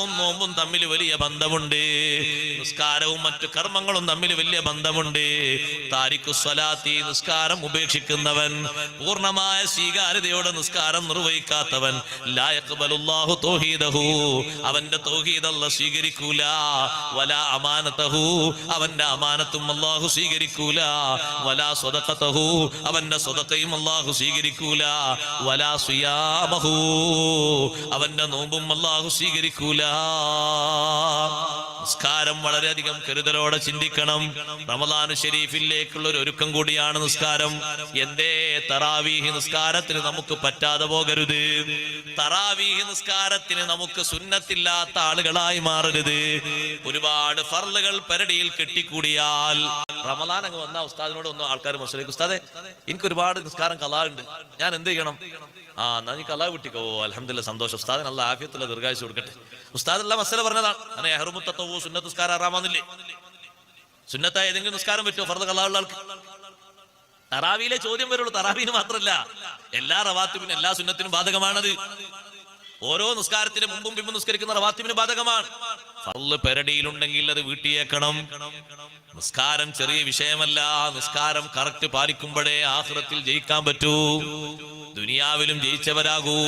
നിസ്കാരവും നോമ്പും തമ്മിൽ വലിയ ബന്ധമുണ്ട്. നിസ്കാരവും മറ്റു കർമ്മങ്ങളും തമ്മിൽ വലിയ ബന്ധമുണ്ട്. താരിഖു സ്വലാത്തി, നിസ്കാരം ഉപേക്ഷിക്കുന്നവൻ, പൂർണ്ണമായ സ്വീകാര്യതയോടെ നിസ്കാരം നിർവഹിക്കാത്തവൻ, ലാ യഖ്ബലുല്ലാഹു തൗഹീദഹു, അവന്റെ തൗഹീദ് അല്ലാഹു സ്വീകരിക്കൂല. വലാ അമാനതഹു, അവന്റെ അമാനത്തും അല്ലാഹു സ്വീകരിക്കൂല. വലാ സ്വദഖതഹു, അവന്റെ സ്വദഖയും അല്ലാഹു സ്വീകരിക്കൂല. വലാ സിയാമഹു, അവന്റെ നോമ്പും അല്ലാഹു സ്വീകരിക്കൂല. നിസ്കാരം വളരെയധികം കരുതലോടെ ചിന്തിക്കണം. റമദാൻ ഷരീഫിലേക്കുള്ള ഒരു ഒരുക്കം കൂടിയാണ് നിസ്കാരം. എന്തേ തറാവീഹ് നിസ്കാരത്തിന് നമുക്ക് പറ്റാതെ പോകരുത്? തറാവീഹ് നിസ്കാരത്തിന് നമുക്ക് സുന്നത്തില്ലാത്ത ആളുകളായി മാറരുത്. ഒരുപാട് ഫർളുകൾ പരടിയിൽ കെട്ടിക്കൂടിയാൽ റമദാൻ അങ്ങ് വന്ന ഉസ്താദിനോട് ഒന്നും ആൾക്കാർ മനസ്സിലാക്കും, ഉസ്താദെ എനിക്ക് ഒരുപാട് നിസ്കാരം കലാറുണ്ട്, ഞാൻ എന്ത് ചെയ്യണം? എന്നാ നീ കലാ വിട്ടിക്കോ. അൽഹംദുലില്ലാ, സന്തോഷം. ഉസ്താദിന് അല്ലാഹു ആഫിയത്തുള്ള ദീർഘായുസ്സ് കൊടുക്കട്ടെ. ഉസ്താദ് എല്ലാ മസല പറഞ്ഞതാണ്. അങ്ങനെ യഹ്റുമുത്തത്തവ്വു, സുന്നത്ത് നിസ്കാരം ഹറാമാന്നില്ലേ? സുന്നത്തായ ഏതെങ്കിലും നിസ്കാരം പറ്റുമോ ഫർദ് കളാനുള്ള ആൾക്ക്? തറാവിയിലെ ചോദ്യം വരുള്ളൂ. തറാവീന് മാത്രമല്ല, എല്ലാ റവാത്തിബിനും എല്ലാ സുന്നത്തിനും ബാധകമാണത്. ഓരോ നിസ്കാരത്തിന് മുമ്പും പിമ്പും നിസ്കരിക്കുന്ന റവാത്തിബിന് ബാധകമാണ്. ഫർള് പെരടിയിലുണ്ടെങ്കിൽ അത് വീട്ടിയേക്കണം. നിസ്കാരം ചെറിയ വിഷയമല്ല. നിസ്കാരം കറക്റ്റ് പാലിക്കുമ്പോഴേ ആഖിറത്തിൽ ജയിക്കാൻ പറ്റൂ, ദുനിയാവിലും ജയിച്ചവരാകൂ.